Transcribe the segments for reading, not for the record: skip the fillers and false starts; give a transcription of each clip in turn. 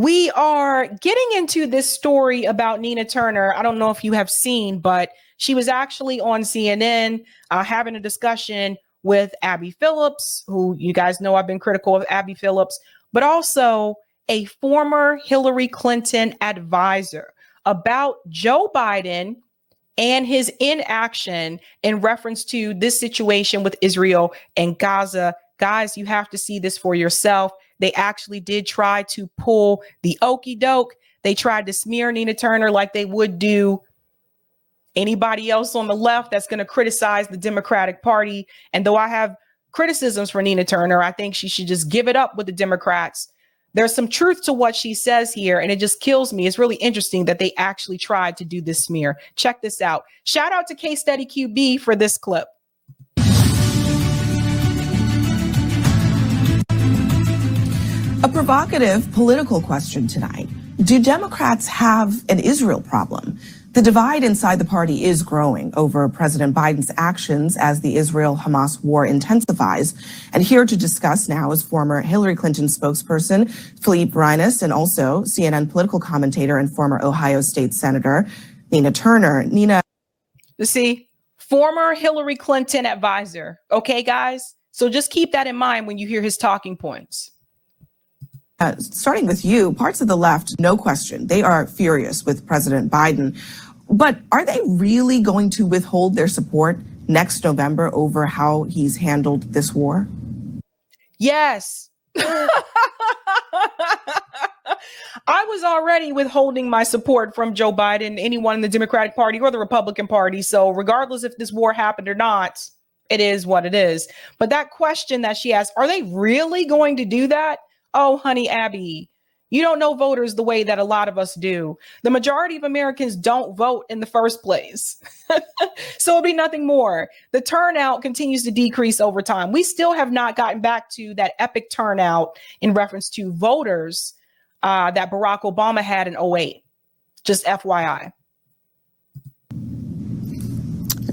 We are getting into this story about Nina Turner. I don't know if you have seen, but she was actually on CNN having a discussion with Abby Phillips, who you guys know I've been critical of Abby Phillips, but also a former Hillary Clinton advisor about Joe Biden and his inaction in reference to this situation with Israel and Gaza. Guys, you have to see this for yourself. They actually did try to pull the okey doke. They tried to smear Nina Turner like they would do anybody else on the left that's going to criticize the Democratic Party. And though I have criticisms for Nina Turner, I think she should just give it up with the Democrats. There's some truth to what she says here, and it just kills me. It's really interesting that they actually tried to do this smear. Check this out. Shout out to Case Study QB for this clip. A provocative political question tonight. Do Democrats have an Israel problem? The divide inside the party is growing over President Biden's actions as the Israel-Hamas war intensifies. And here to discuss now is former Hillary Clinton spokesperson Phillips and also CNN political commentator and former Ohio State Senator Nina Turner. Nina. You see, former Hillary Clinton advisor. Okay, guys? So just keep that in mind when you hear his talking points. Starting with you, parts of the left, no question, they are furious with President Biden. But are they really going to withhold their support next November over how he's handled this war? Yes. I was already withholding my support from Joe Biden, anyone in the Democratic Party or the Republican Party. So regardless if this war happened or not, it is what it is. But that question that she asked, are they really going to do that? Oh, honey, Abby, you don't know voters the way that a lot of us do. The majority of Americans don't vote in the first place. So it'll be nothing more. The turnout continues to decrease over time. We still have not gotten back to that epic turnout in reference to voters that Barack Obama had in 2008. Just FYI.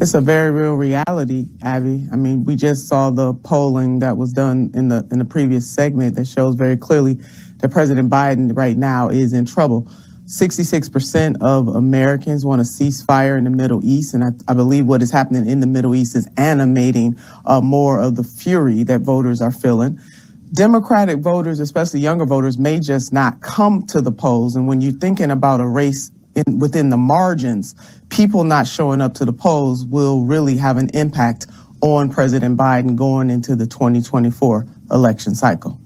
It's a very real reality, Abby. I mean, we just saw the polling that was done in the previous segment that shows very clearly that President Biden right now is in trouble. 66% of Americans want a ceasefire in the Middle East, and I believe what is happening in the Middle East is animating more of the fury that voters are feeling. Democratic voters, especially younger voters, may just not come to the polls. And when you're thinking about a race within the margins, people not showing up to the polls will really have an impact on President Biden going into the 2024 election cycle.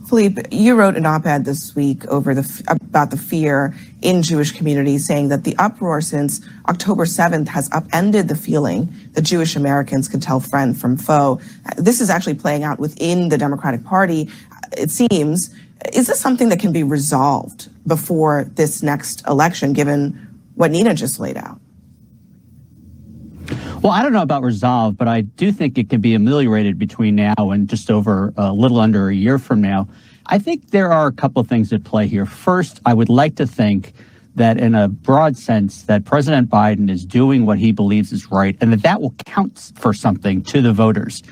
Philippe, you wrote an op-ed this week about the fear in Jewish communities, saying that the uproar since October 7th has upended the feeling that Jewish Americans can tell friend from foe. This is actually playing out within the Democratic Party, it seems. Is this something that can be resolved before this next election, given what Nina just laid out? Well, I don't know about resolve, but I do think it can be ameliorated between now and just over a little under a year from now. I think there are a couple of things at play here. First, I would like to think that in a broad sense that President Biden is doing what he believes is right and that will count for something to the voters.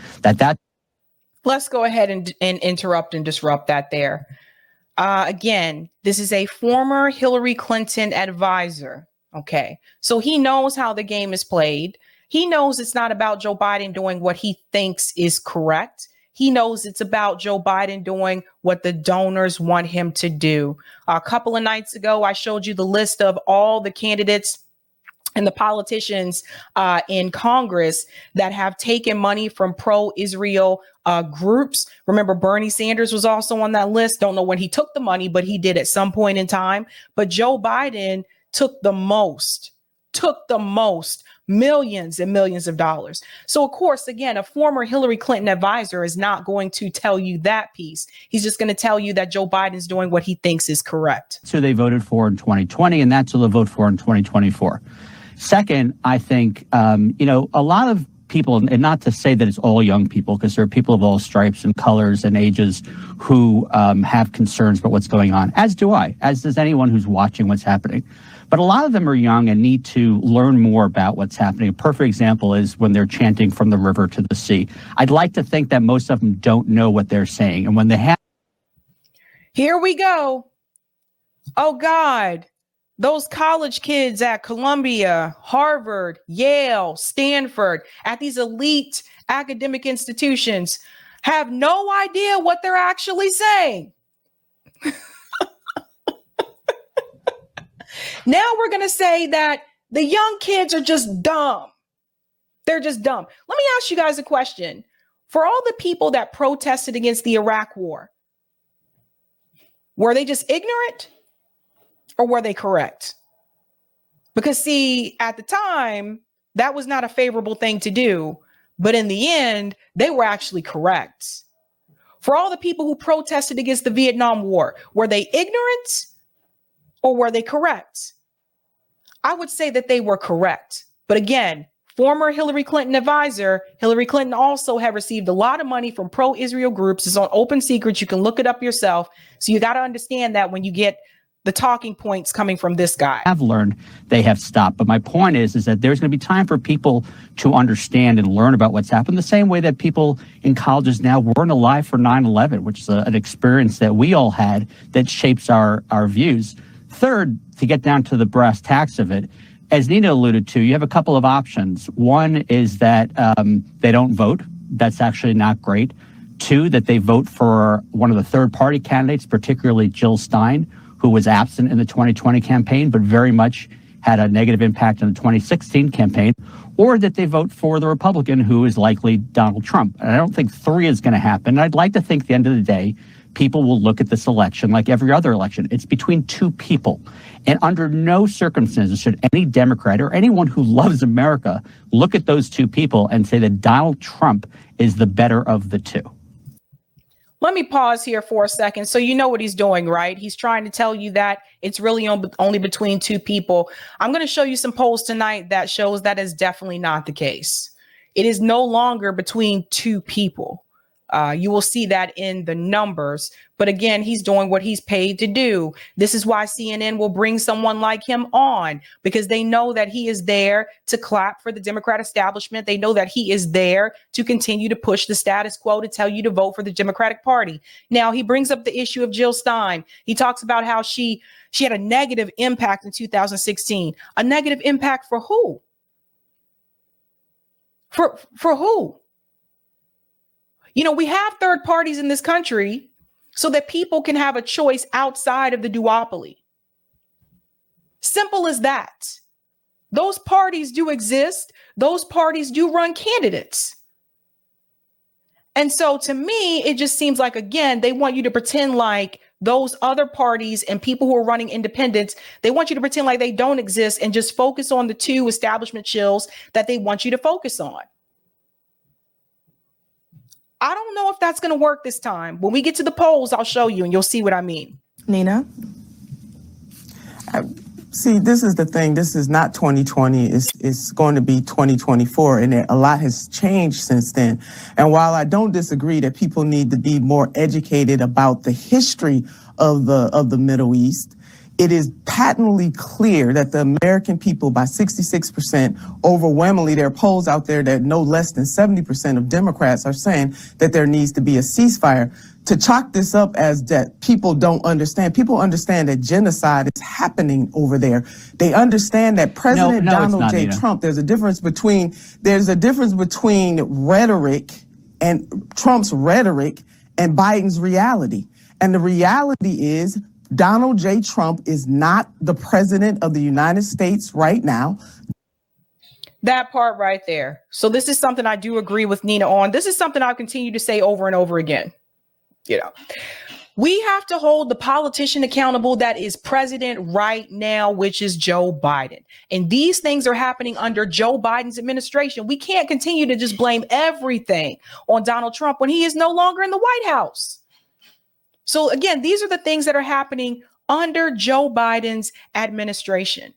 Let's go ahead and interrupt and disrupt that there. Again, this is a former Hillary Clinton advisor. Okay, so he knows how the game is played. He knows it's not about Joe Biden doing what he thinks is correct. He knows it's about Joe Biden doing what the donors want him to do. A couple of nights ago, I showed you the list of all the candidates and the politicians in Congress that have taken money from pro-Israel groups. Remember, Bernie Sanders was also on that list. Don't know when he took the money, but he did at some point in time. But Joe Biden took the most, millions and millions of dollars. So, of course, again, a former Hillary Clinton advisor is not going to tell you that piece. He's just going to tell you that Joe Biden's doing what he thinks is correct. So they voted for in 2020, and that's who they'll vote for in 2024. Second, I think, a lot of people, and not to say that it's all young people, because there are people of all stripes and colors and ages who have concerns about what's going on, as do I, as does anyone who's watching what's happening. But a lot of them are young and need to learn more about what's happening. A perfect example is when they're chanting from the river to the sea. I'd like to think that most of them don't know what they're saying. And when they have... Here we go. Oh God, those college kids at Columbia, Harvard, Yale, Stanford, at these elite academic institutions have no idea what they're actually saying. Now we're going to say that the young kids are just dumb. They're just dumb. Let me ask you guys a question. For all the people that protested against the Iraq war, were they just ignorant or were they correct? Because see, at the time, that was not a favorable thing to do. But in the end, they were actually correct. For all the people who protested against the Vietnam War, were they ignorant or were they correct? I would say that they were correct. But again, former Hillary Clinton advisor, Hillary Clinton also had received a lot of money from pro-Israel groups. It's on open secrets. You can look it up yourself. So you got to understand that when you get the talking points coming from this guy. Have learned, they have stopped. But my point is that there's going to be time for people to understand and learn about what's happened the same way that people in colleges now weren't alive for 9/11, which is an experience that we all had that shapes our views. Third, to get down to the brass tacks of it, as Nina alluded to, you have a couple of options. One is that they don't vote. That's actually not great. Two, that they vote for one of the third-party candidates, particularly Jill Stein, who was absent in the 2020 campaign, but very much had a negative impact on the 2016 campaign, or that they vote for the Republican, who is likely Donald Trump. And I don't think three is going to happen. And I'd like to think at the end of the day, people will look at this election like every other election. It's between two people. And under no circumstances should any Democrat or anyone who loves America look at those two people and say that Donald Trump is the better of the two. Let me pause here for a second. So you know what he's doing, right? He's trying to tell you that it's really only between two people. I'm going to show you some polls tonight that shows that is definitely not the case. It is no longer between two people. You will see that in the numbers. But again, he's doing what he's paid to do. This is why CNN will bring someone like him on, because they know that he is there to clap for the Democrat establishment. They know that he is there to continue to push the status quo, to tell you to vote for the Democratic Party. Now, he brings up the issue of Jill Stein. He talks about how she had a negative impact in 2016. A negative impact for who? For who? You know, we have third parties in this country so that people can have a choice outside of the duopoly. Simple as that. Those parties do exist. Those parties do run candidates. And so to me, it just seems like, again, they want you to pretend like those other parties and people who are running independents, they want you to pretend like they don't exist and just focus on the two establishment chills that they want you to focus on. I don't know if that's going to work this time. When we get to the polls, I'll show you and you'll see what I mean. Nina? See, this is the thing. This is not 2020. It's going to be 2024, and a lot has changed since then. And while I don't disagree that people need to be more educated about the history of the Middle East, it is patently clear that the American people, by 66%, overwhelmingly, there are polls out there that no less than 70% of Democrats are saying that there needs to be a ceasefire. To chalk this up as that people don't understand, people understand that genocide is happening over there. They understand that President Donald J. Trump, there's a difference between rhetoric and Trump's rhetoric and Biden's reality. And the reality is, Donald J. Trump is not the president of the United States right now. That part right there. So this is something I do agree with Nina on. This is something I'll continue to say over and over again. You know, we have to hold the politician accountable that is president right now, which is Joe Biden. And these things are happening under Joe Biden's administration. We can't continue to just blame everything on Donald Trump when he is no longer in the White House. So again, these are the things that are happening under Joe Biden's administration.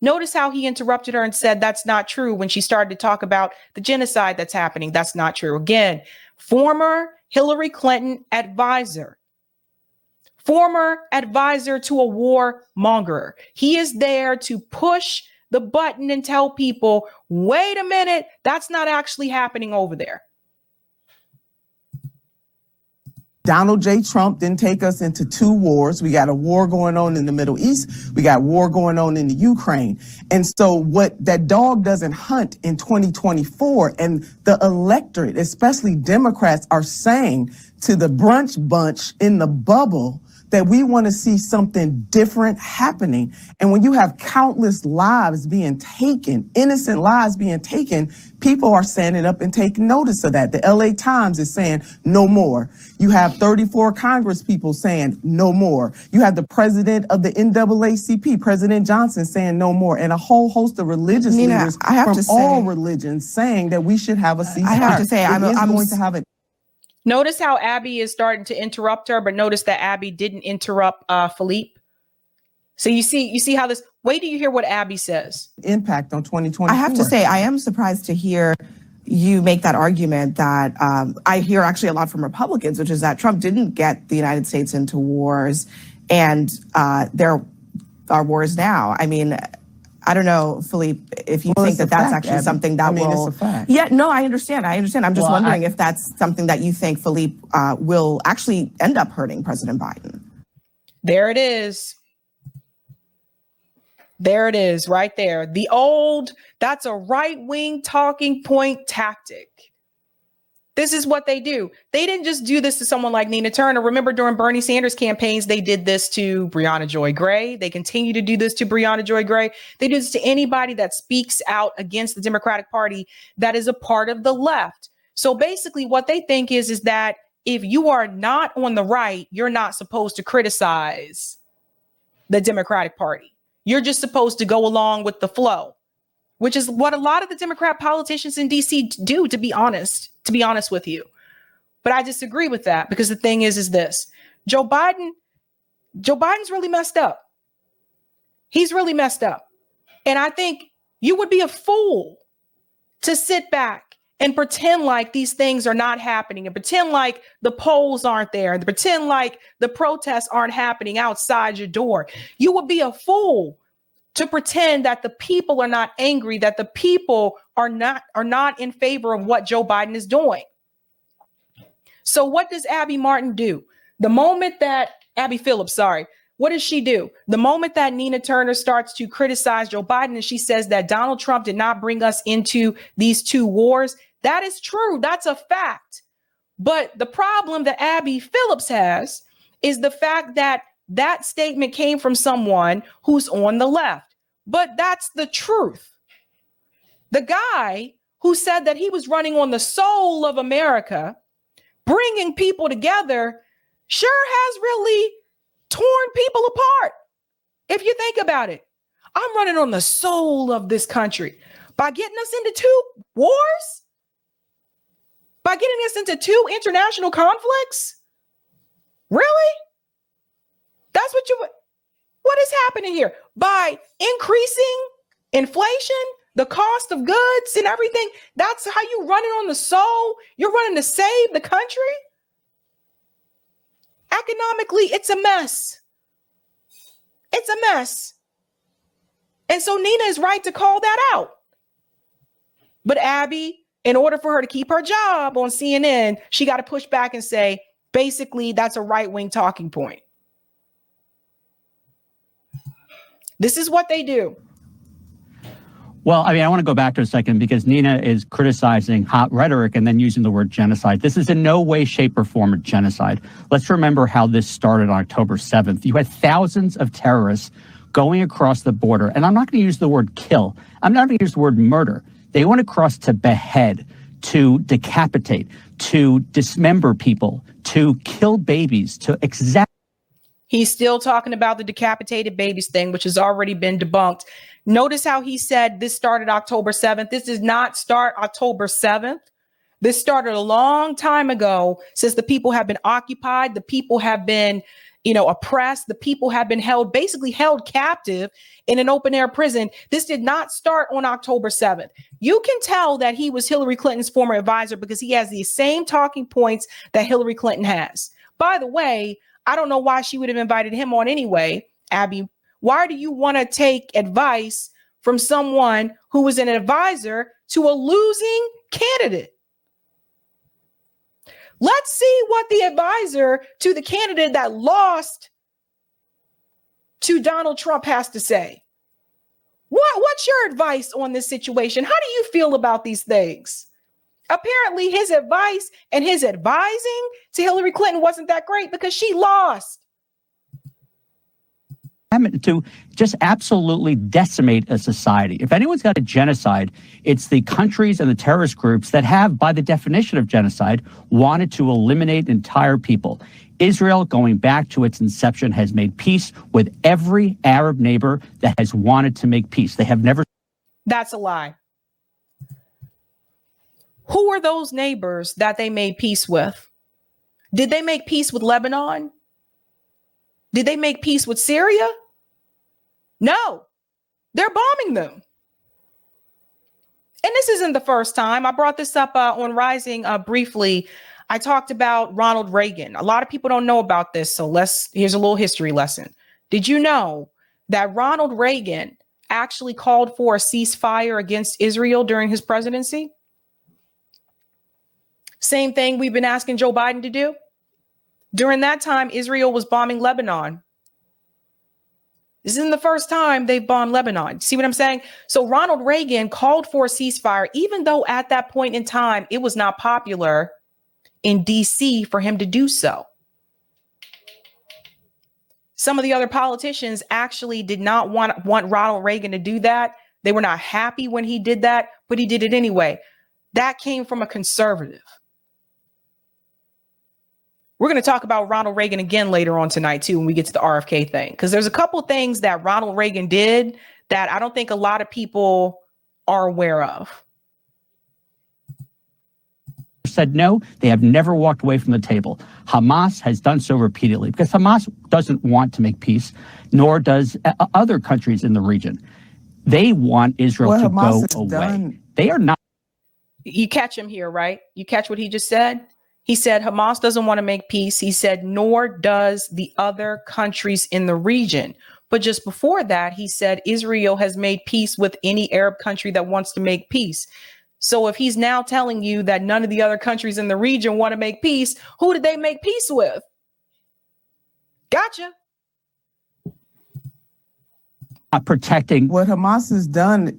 Notice how he interrupted her and said that's not true when she started to talk about the genocide that's happening. That's not true. Again, former Hillary Clinton advisor, former advisor to a warmonger. He is there to push the button and tell people, wait a minute, that's not actually happening over there. Donald J. Trump didn't take us into 2 wars. We got a war going on in the Middle East. We got war going on in the Ukraine. And so what that dog doesn't hunt in 2024, and the electorate, especially Democrats, are saying to the brunch bunch in the bubble that we want to see something different happening. And when you have countless lives being taken, innocent lives being taken, people are standing up and taking notice of that. The LA Times is saying no more. You have 34 Congress people saying no more. You have the president of the NAACP, President Johnson, saying no more, and a whole host of religious leaders from all religions saying that we should have a ceasefire. I have to say, I'm going to have it. Notice how Abby is starting to interrupt her, but notice that Abby didn't interrupt Philippe. So you see how this, wait till you hear what Abby says. Impact on 2024. I have to say, I am surprised to hear you make that argument that I hear actually a lot from Republicans, which is that Trump didn't get the United States into wars, and there are wars now. I mean, I don't know, Philippe, if you think that that's actually something that will. It's a fact. Yeah, no, I understand. I'm just wondering if that's something that you think Philippe will actually end up hurting President Biden. There it is. There it is right there. That's a right-wing talking point tactic. This is what they do. They didn't just do this to someone like Nina Turner. Remember, during Bernie Sanders campaigns, they did this to Breonna Joy Gray. They continue to do this to Breonna Joy Gray. They do this to anybody that speaks out against the Democratic Party that is a part of the left. So basically what they think is that if you are not on the right, you're not supposed to criticize the Democratic Party. You're just supposed to go along with the flow, which is what a lot of the Democrat politicians in DC do, to be honest with you. But I disagree with that, because the thing is this: Joe Biden's really messed up. He's really messed up. And I think you would be a fool to sit back and pretend like these things are not happening, and pretend like the polls aren't there, and pretend like the protests aren't happening outside your door. You would be a fool to pretend that the people are not angry, that the people are not in favor of what Joe Biden is doing. So what does Abby Martin do? Abby Phillips, what does she do? The moment that Nina Turner starts to criticize Joe Biden and she says that Donald Trump did not bring us into these 2 wars, that is true. That's a fact. But the problem that Abby Phillips has is the fact that that statement came from someone who's on the left. But that's the truth. The guy who said that he was running on the soul of America, bringing people together, sure has really torn people apart. If you think about it, I'm running on the soul of this country by getting us into 2 wars, by getting us into 2 international conflicts. Really? That's what is happening here? By increasing inflation, the cost of goods and everything, that's how you running on the soul? You're running to save the country? Economically, it's a mess. It's a mess. And so Nina is right to call that out. But Abby, in order for her to keep her job on CNN, she got to push back and say, basically, that's a right-wing talking point. This is what they do. Well, I mean, I want to go back to a second, because Nina is criticizing hot rhetoric and then using the word genocide. This is in no way, shape, or form a genocide. Let's remember how this started on October 7th. You had thousands of terrorists going across the border. And I'm not going to use the word kill. I'm not going to use the word murder. They went across to behead, to decapitate, to dismember people, to kill babies, to exact. He's still talking about the decapitated babies thing, which has already been debunked. Notice how he said this started October 7th. This did not start October 7th. This started a long time ago, since the people have been occupied. The people have been, oppressed. The people have been held captive in an open air prison. This did not start on October 7th. You can tell that he was Hillary Clinton's former advisor, because he has the same talking points that Hillary Clinton has. By the way, I don't know why she would have invited him on anyway. Abby, why do you want to take advice from someone who was an advisor to a losing candidate? Let's see what the advisor to the candidate that lost to Donald Trump has to say. What's your advice on this situation? How do you feel about these things? Apparently his advice and his advising to Hillary Clinton wasn't that great because she lost. To just absolutely decimate a society. If anyone's got a genocide, it's the countries and the terrorist groups that have, by the definition of genocide, wanted to eliminate entire people. Israel, going back to its inception, has made peace with every Arab neighbor that has wanted to make peace. They have never. That's a lie. Who are those neighbors that they made peace with? Did they make peace with Lebanon? Did they make peace with Syria? No, they're bombing them. And this isn't the first time. I brought this up on Rising briefly. I talked about Ronald Reagan. A lot of people don't know about this, so here's a little history lesson. Did you know that Ronald Reagan actually called for a ceasefire against Israel during his presidency? Same thing we've been asking Joe Biden to do. During that time, Israel was bombing Lebanon. This isn't the first time they've bombed Lebanon. See what I'm saying? So Ronald Reagan called for a ceasefire, even though at that point in time, it was not popular in DC for him to do so. Some of the other politicians actually did not want Ronald Reagan to do that. They were not happy when he did that, but he did it anyway. That came from a conservative. We're going to talk about Ronald Reagan again later on tonight, too, when we get to the RFK thing, because there's a couple things that Ronald Reagan did that I don't think a lot of people are aware of. Said no, they have never walked away from the table. Hamas has done so repeatedly because Hamas doesn't want to make peace, nor does other countries in the region. They want Israel to go away. They are not. You catch him here, right? You catch what he just said? He said Hamas doesn't want to make peace. He said, nor does the other countries in the region. But just before that, he said Israel has made peace with any Arab country that wants to make peace. So if he's now telling you that none of the other countries in the region want to make peace, who did they make peace with? Gotcha. Protecting. What Hamas has done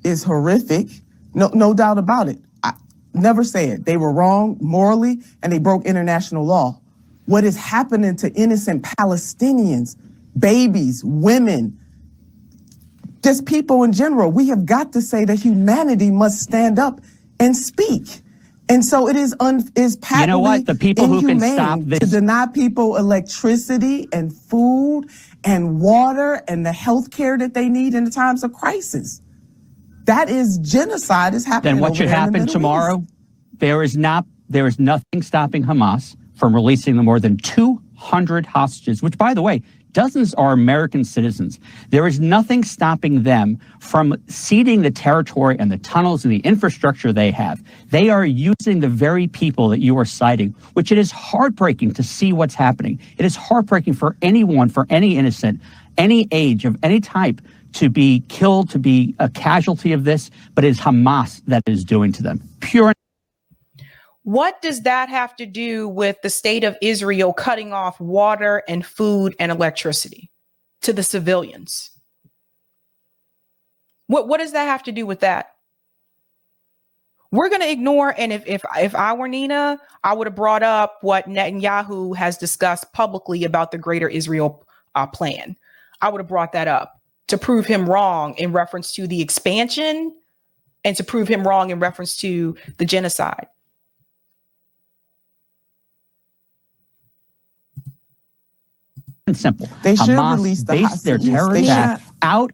is horrific. No doubt about it. Never say it. They were wrong morally and they broke international law. What is happening to innocent Palestinians, babies, women, just people in general, we have got to say that humanity must stand up and speak. And so it is patently, you know what? The people who can stop this, to deny people electricity and food and water and the health care that they need in the times of crisis. That is genocide is happening. Then what should happen tomorrow? There is nothing stopping Hamas from releasing the more than 200 hostages, which, by the way, dozens are American citizens. There is nothing stopping them from ceding the territory and the tunnels and the infrastructure they have. They are using the very people that you are citing, which it is heartbreaking to see what's happening. It is heartbreaking for anyone, for any innocent, any age, of any type, to be killed, to be a casualty of this, but it is Hamas that is doing to them. Pure. What does that have to do with the state of Israel cutting off water and food and electricity to the civilians? What does that have to do with that? We're going to ignore, and if I were Nina, I would have brought up what Netanyahu has discussed publicly about the Greater Israel plan. I would have brought that up to prove him wrong in reference to the expansion and to prove him wrong in reference to the genocide. Simple. They should Hamas release the based their hostages. terror attack out.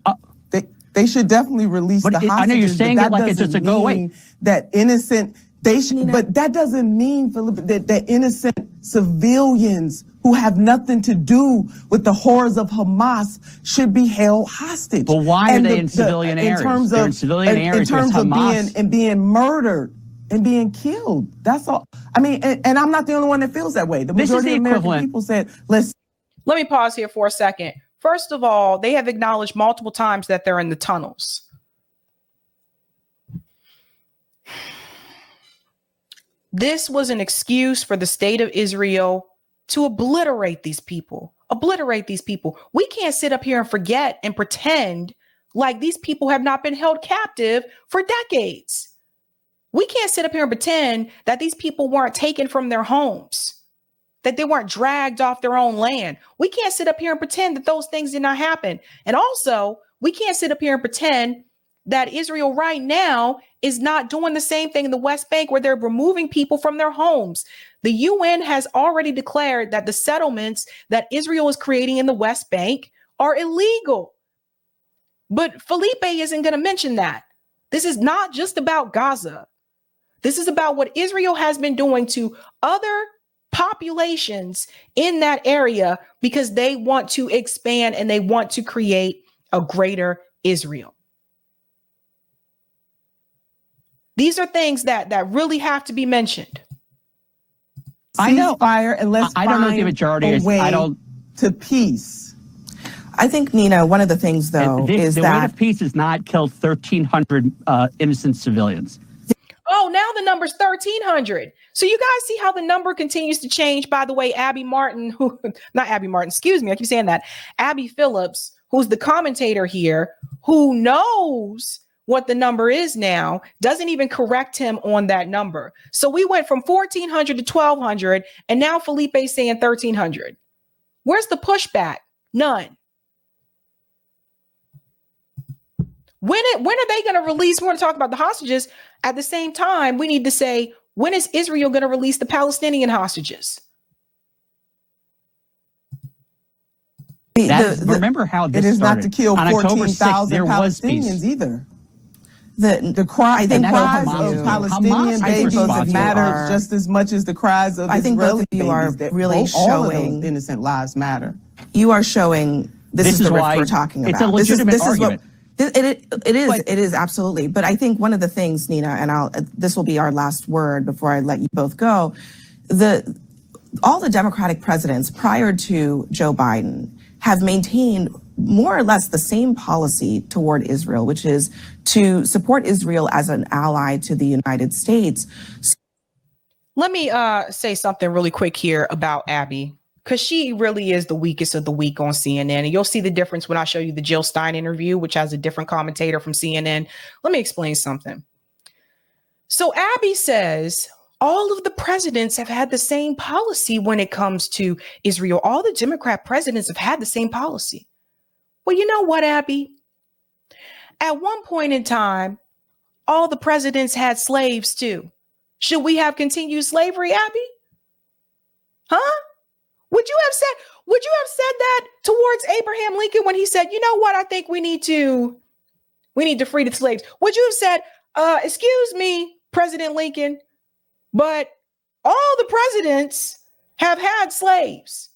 They should definitely release the hostages. I know you're saying it like it's just a go away. That innocent, but that doesn't mean, Philip, that innocent civilians who have nothing to do with the horrors of Hamas should be held hostage. But why are they in civilian areas? They're in civilian areas with Hamas. being murdered and being killed. That's all. I mean, and I'm not the only one that feels that way. The majority of American people said, Let me pause here for a second. First of all, they have acknowledged multiple times that they're in the tunnels. This was an excuse for the state of Israel to obliterate these people. Obliterate these people. We can't sit up here and forget and pretend like these people have not been held captive for decades. We can't sit up here and pretend that these people weren't taken from their homes, that they weren't dragged off their own land. We can't sit up here and pretend that those things did not happen. And also, we can't sit up here and pretend that Israel right now is not doing the same thing in the West Bank where they're removing people from their homes. The UN has already declared that the settlements that Israel is creating in the West Bank are illegal. But Felipe isn't going to mention that. This is not just about Gaza. This is about what Israel has been doing to other populations in that area because they want to expand and they want to create a greater Israel. These are things that really have to be mentioned. I know. Fire and let's I don't know if the majority is. I don't. To peace. I think, Nina, one of the things, though, is the that way to peace is not kill 1,300 innocent civilians. Oh, now the number's 1,300. So you guys see how the number continues to change. By the way, Abby Phillips, who's the commentator here, who knows what the number is now, doesn't even correct him on that number. So we went from 1,400 to 1,200, and now Felipe's saying 1,300. Where's the pushback? None. When are they going to release? We want to talk about the hostages. At the same time, we need to say, when is Israel going to release the Palestinian hostages? Remember how this it is started. not to kill 14,000 Palestinians either. The cries of Palestinian babies matter just as much as the cries of Israeli babies. I think both of you are really showing innocent lives matter. You are showing this is the rift we're talking about. It's a legitimate argument. It is absolutely. But I think one of the things, Nina, and this will be our last word before I let you both go. All the Democratic presidents prior to Joe Biden have maintained more or less the same policy toward Israel, which is to support Israel as an ally to the United States. Let me say something really quick here about Abby, because she really is the weakest of the weak on CNN. And you'll see the difference when I show you the Jill Stein interview, which has a different commentator from CNN. Let me explain something. So Abby says all of the presidents have had the same policy when it comes to Israel. All the Democrat presidents have had the same policy. Well, you know what, Abby? At one point in time, all the presidents had slaves too. Should we have continued slavery, Abby? Huh? Would you have said that towards Abraham Lincoln when he said, you know what, I think we need to free the slaves? Would you have said, excuse me, President Lincoln, but all the presidents have had slaves?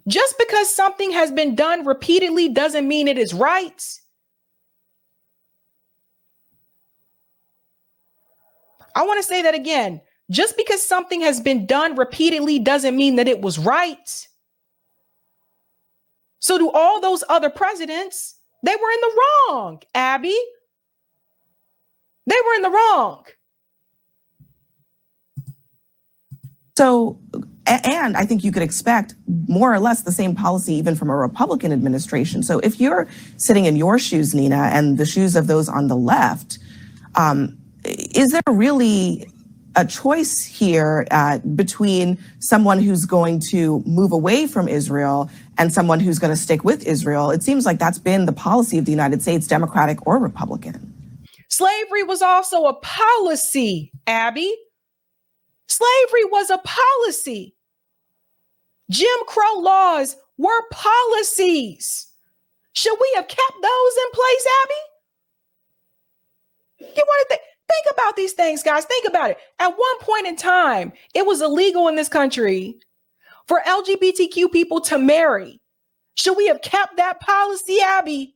Just because something has been done repeatedly doesn't mean it is right. I want to say that again. Just because something has been done repeatedly doesn't mean that it was right. So do all those other presidents, they were in the wrong, Abby. They were in the wrong. So, and I think you could expect more or less the same policy even from a Republican administration. So if you're sitting in your shoes, Nina, and the shoes of those on the left, is there really a choice here between someone who's going to move away from Israel and someone who's going to stick with Israel? It seems like that's been the policy of the United States, Democratic or Republican. Slavery was also a policy, Abby. Slavery was a policy. Jim Crow laws were policies. Should we have kept those in place, Abby? You want to think about these things, guys. Think about it. At one point in time, it was illegal in this country for LGBTQ people to marry. Should we have kept that policy, Abby?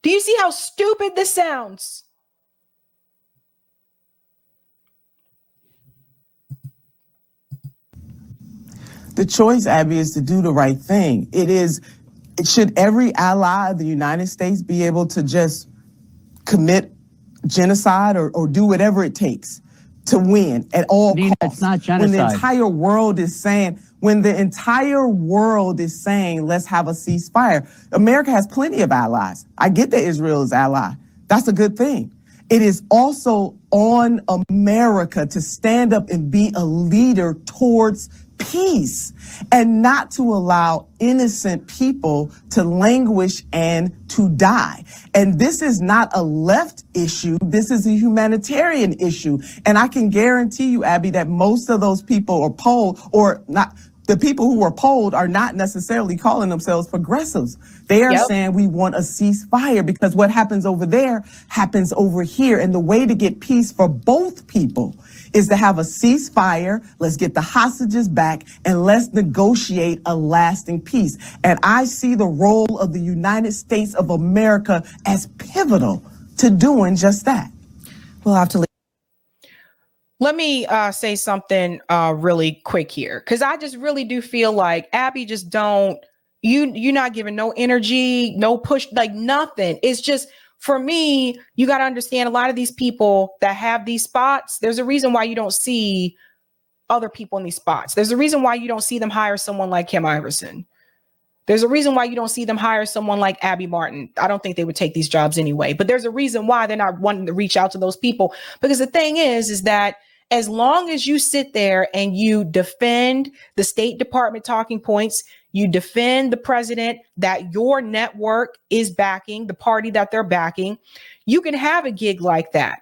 Do you see how stupid this sounds? The choice, Abby, is to do the right thing. Should every ally of the United States be able to just commit genocide or do whatever it takes to win at all costs. It's not genocide. When the entire world is saying, let's have a ceasefire. America has plenty of allies. I get that Israel is ally. That's a good thing. It is also on America to stand up and be a leader towards peace and not to allow innocent people to languish and to die. And this is not a left issue. This is a humanitarian issue. And I can guarantee you, Abby, that most of those people are polled or not. The people who were polled are not necessarily calling themselves progressives. They are saying we want a ceasefire because what happens over there happens over here. And the way to get peace for both people is to have a ceasefire. Let's get the hostages back and let's negotiate a lasting peace. And I see the role of the United States of America as pivotal to doing just that. We'll have to leave. Let me say something really quick here, because I just really do feel like Abby just you're not giving no energy, no push, like nothing. It's just, for me, you got to understand a lot of these people that have these spots. There's a reason why you don't see other people in these spots. There's a reason why you don't see them hire someone like Kim Iverson. There's a reason why you don't see them hire someone like Abby Martin. I don't think they would take these jobs anyway, but there's a reason why they're not wanting to reach out to those people. Because the thing is that as long as you sit there and you defend the State Department talking points, you defend the president that your network is backing, the party that they're backing, you can have a gig like that.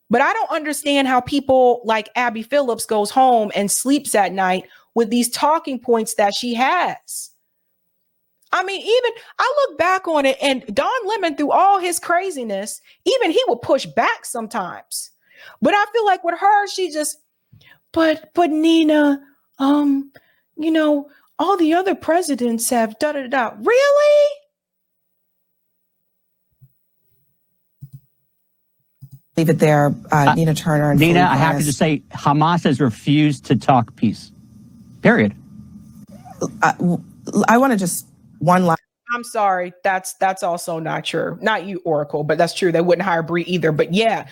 But I don't understand how people like Abby Phillips goes home and sleeps at night with these talking points that she has. I mean, even I look back on it, and Don Lemon, through all his craziness, even he will push back sometimes. But I feel like with her, she just, but Nina, you know, all the other presidents have da-da-da. Really? Leave it there. Nina Turner. And Nina, I have to just say, Hamas has refused to talk peace. Period. I want to just one last. I'm sorry. That's also not true. Not you, Oracle, but that's true. They wouldn't hire Bree either. But yeah,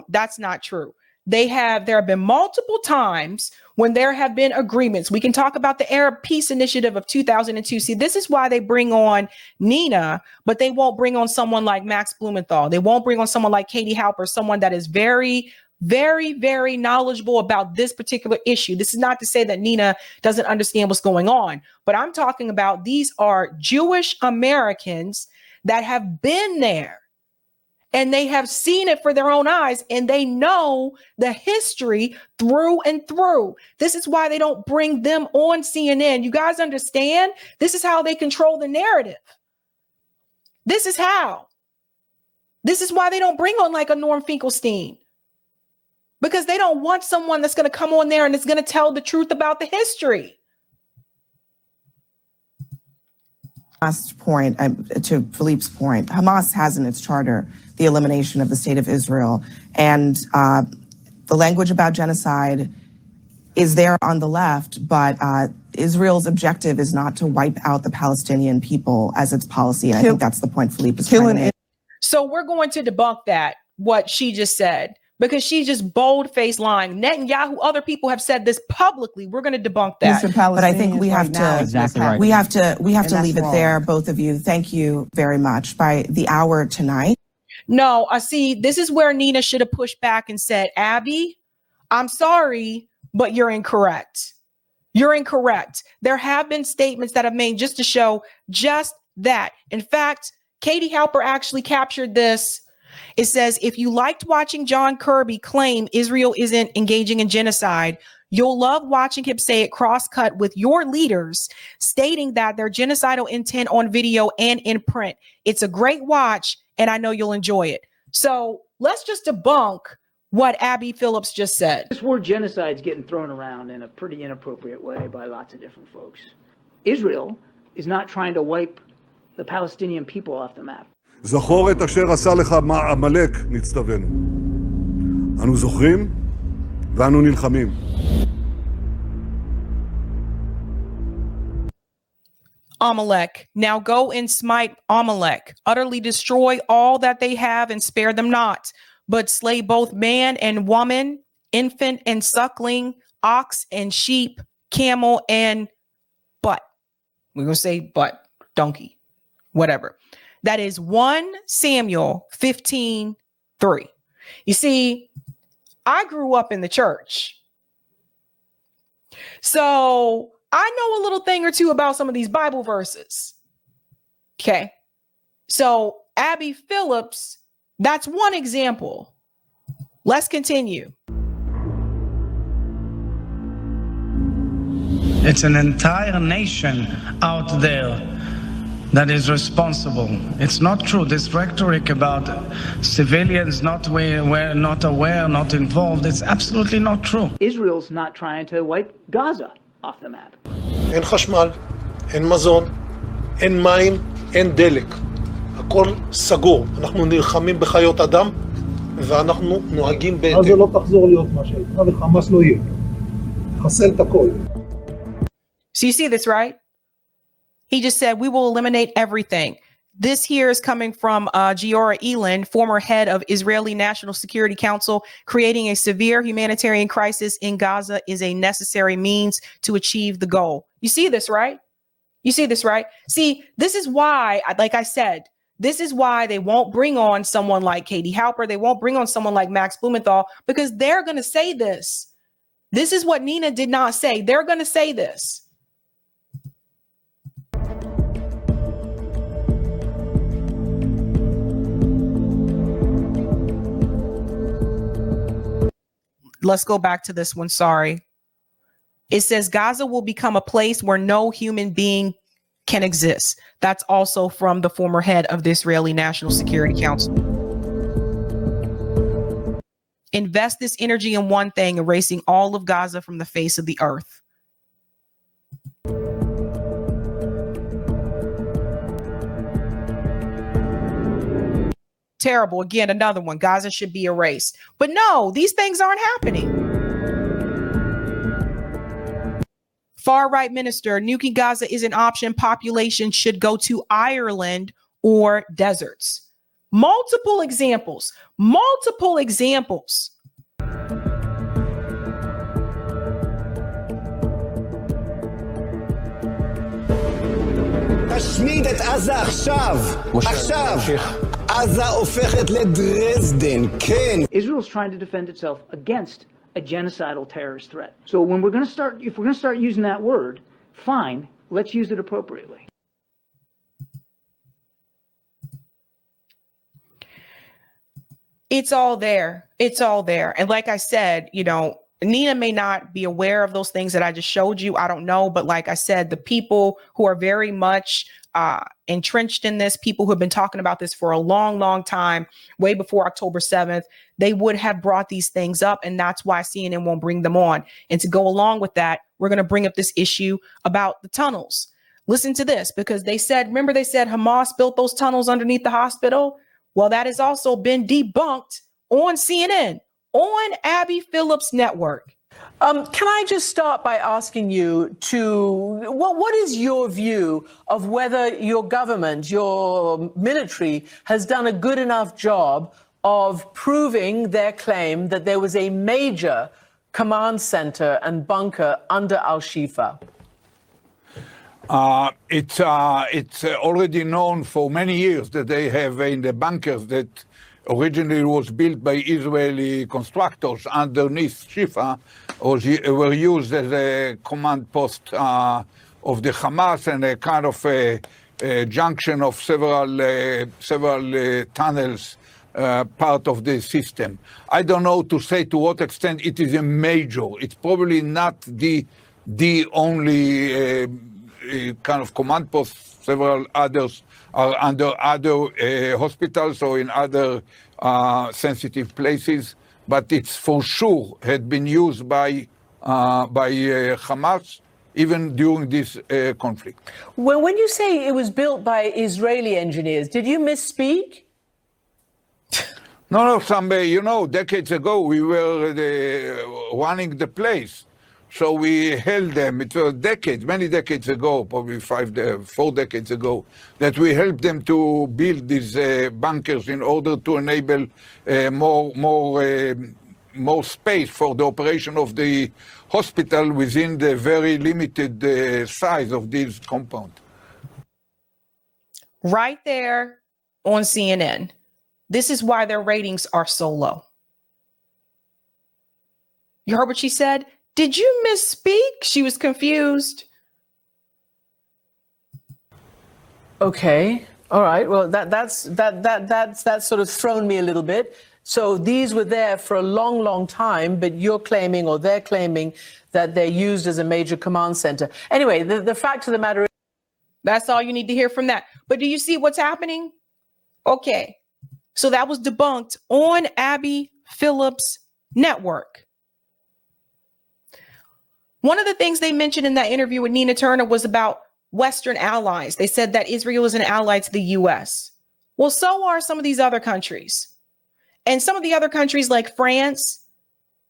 that's not true. There have been multiple times when there have been agreements. We can talk about the Arab Peace Initiative of 2002. See, this is why they bring on Nina, but they won't bring on someone like Max Blumenthal. They won't bring on someone like Katie Halper, someone that is very, very, very knowledgeable about this particular issue. This is not to say that Nina doesn't understand what's going on, but I'm talking about these are Jewish Americans that have been there and they have seen it for their own eyes and they know the history through and through. This is why they don't bring them on CNN. You guys understand? This is how they control the narrative. This is how. This is why they don't bring on like a Norm Finkelstein. Because they don't want someone that's going to come on there and is going to tell the truth about the history. Last point, to Philippe's point, Hamas has in its charter the elimination of the state of Israel. And the language about genocide is there on the left, but Israel's objective is not to wipe out the Palestinian people as its policy. And I think that's the point Philippe is trying to make. So we're going to debunk that, what she just said. Because she's just bold-faced lying. Netanyahu, other people have said this publicly. We're going to debunk that. But I think we have to exactly right. we have to leave it there, both of you. Thank you very much. By the hour tonight. No, I see. This is where Nina should have pushed back and said, Abby, I'm sorry, but you're incorrect. You're incorrect. There have been statements that have made just to show just that. In fact, Katie Halper actually captured this. It says, if you liked watching John Kirby claim Israel isn't engaging in genocide, you'll love watching him say it cross-cut with your leaders, stating that they're genocidal intent on video and in print. It's a great watch, and I know you'll enjoy it. So let's just debunk what Abby Phillips just said. This word genocide is getting thrown around in a pretty inappropriate way by lots of different folks. Israel is not trying to wipe the Palestinian people off the map. זכור את אשר עשה לך עמלק, נצטווינו. אנו זוכרים ואנו נלחמים. Amalek, now go and smite Amalek, utterly destroy all that they have and spare them not. but slay both man and woman, infant and suckling, ox and sheep, camel and butt. We're going to say butt, donkey, whatever. That is 1 Samuel 15:3. You see, I grew up in the church. So I know a little thing or two about some of these Bible verses. Okay. So Abby Phillips, that's one example. Let's continue. It's an entire nation out there that is responsible. It's not true. This rhetoric about civilians not aware, not involved, it's absolutely not true. Israel's not trying to wipe Gaza off the map. אין חשמל, אין מזון, אין מים, אין דלק. הכל סגור. אנחנו נלחמים בחיות אדם ואנחנו נוהגים בהתאם. עזה לא תחזור להיות מה שהייתה וחמאס לא יהיה. חסל את הכל. So you see this, right? He just said, we will eliminate everything. This here is coming from Giora Eland, former head of Israeli National Security Council. Creating a severe humanitarian crisis in Gaza is a necessary means to achieve the goal. You see this, right? You see this, right? See, this is why, like I said, this is why they won't bring on someone like Katie Halper. They won't bring on someone like Max Blumenthal, because they're going to say this. This is what Nina did not say. They're going to say this. Let's go back to this one. Sorry. It says Gaza will become a place where no human being can exist. That's also from the former head of the Israeli National Security Council. Invest this energy in one thing, erasing all of Gaza from the face of the earth. Terrible. Again, another one. Gaza should be erased. But no, these things aren't happening. Far-right minister, nuking Gaza is an option. Population should go to Ireland or deserts. Multiple examples. Multiple examples. תשמיד את עזה עכשיו. עכשיו. עזה הופכת לדרזדן, כן. Israel's trying to defend itself against a genocidal terrorist threat. So when we're going to start, if we're going to start using that word, fine, let's use it appropriately. It's all there. It's all there. And like I said, you know, Nina may not be aware of those things that I just showed you. I don't know. But like I said, the people who are very much entrenched in this, people who have been talking about this for a long, long time, way before October 7th, they would have brought these things up. And that's why CNN won't bring them on. And to go along with that, we're going to bring up this issue about the tunnels. Listen to this, because they said, remember they said Hamas built those tunnels underneath the hospital? Well, that has also been debunked on CNN, on Abby Phillips' network. Can I just start by asking you what is your view of whether your government, your military, has done a good enough job of proving their claim that there was a major command center and bunker under Al-Shifa? It's already known for many years that they have in the bunkers that originally was built by Israeli constructors underneath Shifa, were used as a command post of the Hamas and a kind of a junction of several tunnels, part of the system. I don't know to say to what extent it is a major. It's probably not the only kind of command post. Several others are under other hospitals or in other sensitive places, but it's for sure had been used by Hamas even during this conflict. Well, when you say it was built by Israeli engineers, did you misspeak? No, decades ago we were running the place. So we held them. It was decades, many decades ago, probably 4 decades ago, that we helped them to build these bunkers in order to enable more space for the operation of the hospital within the very limited size of this compound. Right there on CNN. This is why their ratings are so low. You heard what she said? Did you misspeak? She was confused. Okay. All right. Well, that's sort of thrown me a little bit. So these were there for a long, long time, but you're claiming, or they're claiming, that they're used as a major command center. Anyway, the fact of the matter is, that's all you need to hear from that. But do you see what's happening? Okay. So that was debunked on Abby Phillips' network. One of the things they mentioned in that interview with Nina Turner was about Western allies. They said that Israel is an ally to the U.S. Well, so are some of these other countries. And some of the other countries like France,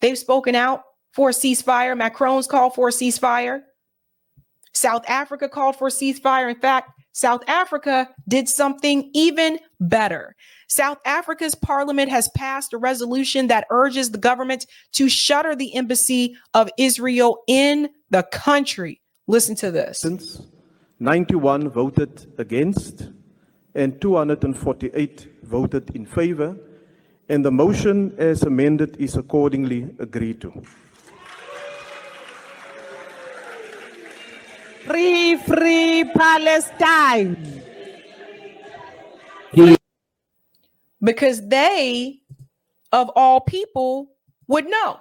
they've spoken out for a ceasefire. Macron's called for a ceasefire. South Africa called for a ceasefire. In fact, South Africa did something even better. South Africa's parliament has passed a resolution that urges the government to shutter the embassy of Israel in the country. Listen to this. 91 voted against and 248 voted in favor, and the motion as amended is accordingly agreed to. Free Palestine. Because they, of all people, would know.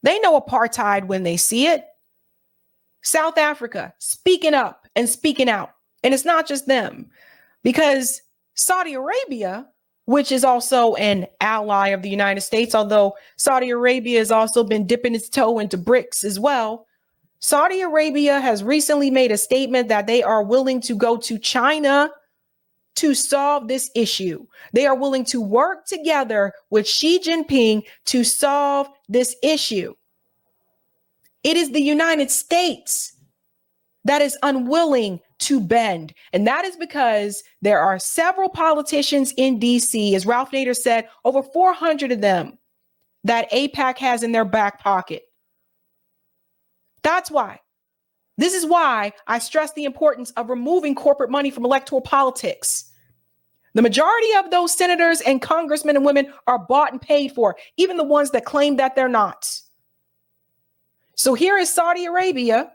They know apartheid when they see it. South Africa speaking up and speaking out. And it's not just them, because Saudi Arabia, which is also an ally of the United States, although Saudi Arabia has also been dipping its toe into BRICS as well. Saudi Arabia has recently made a statement that they are willing to go to China to solve this issue. They are willing to work together with Xi Jinping to solve this issue. It is the United States that is unwilling to bend. And that is because there are several politicians in DC, as Ralph Nader said, over 400 of them that AIPAC has in their back pocket. That's why. This is why I stress the importance of removing corporate money from electoral politics. The majority of those senators and congressmen and women are bought and paid for, even the ones that claim that they're not. So here is Saudi Arabia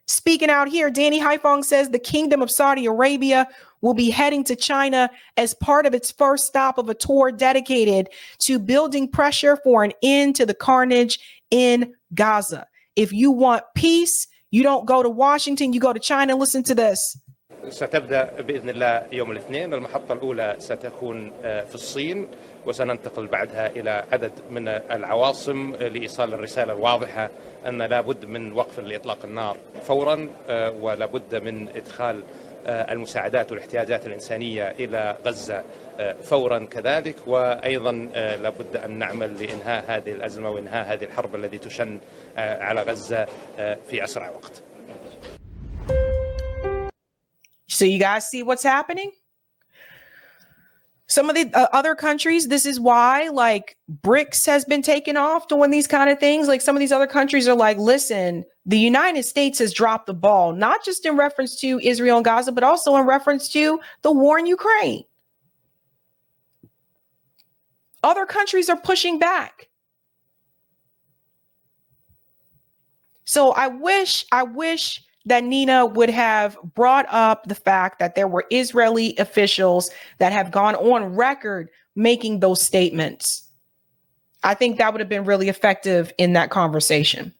speaking out here. Danny Haifong says the Kingdom of Saudi Arabia will be heading to China as part of its first stop of a tour dedicated to building pressure for an end to the carnage in Gaza. If you want peace, you don't go to Washington, you go to China. Listen to this. ستبدأ بإذن الله يوم الاثنين. المحطة الأولى ستكون في الصين، وسننتقل بعدها إلى عدد من العواصم لإيصال الرسالة الواضحة أن لا بد من وقف لإطلاق النار فورا، ولا بد من إدخال المساعدات والاحتياجات الإنسانية إلى غزة فورا كذلك، وأيضا لا بد أن نعمل لإنهاء هذه الأزمة وإنهاء هذه الحرب التي تشن على غزة في أسرع وقت. So you guys see what's happening? Some of the other countries, this is why like BRICS has been taken off doing these kind of things. Like some of these other countries are like, listen, the United States has dropped the ball, not just in reference to Israel and Gaza, but also in reference to the war in Ukraine. Other countries are pushing back. So I wish that Nina would have brought up the fact that there were Israeli officials that have gone on record making those statements. I think that would have been really effective in that conversation.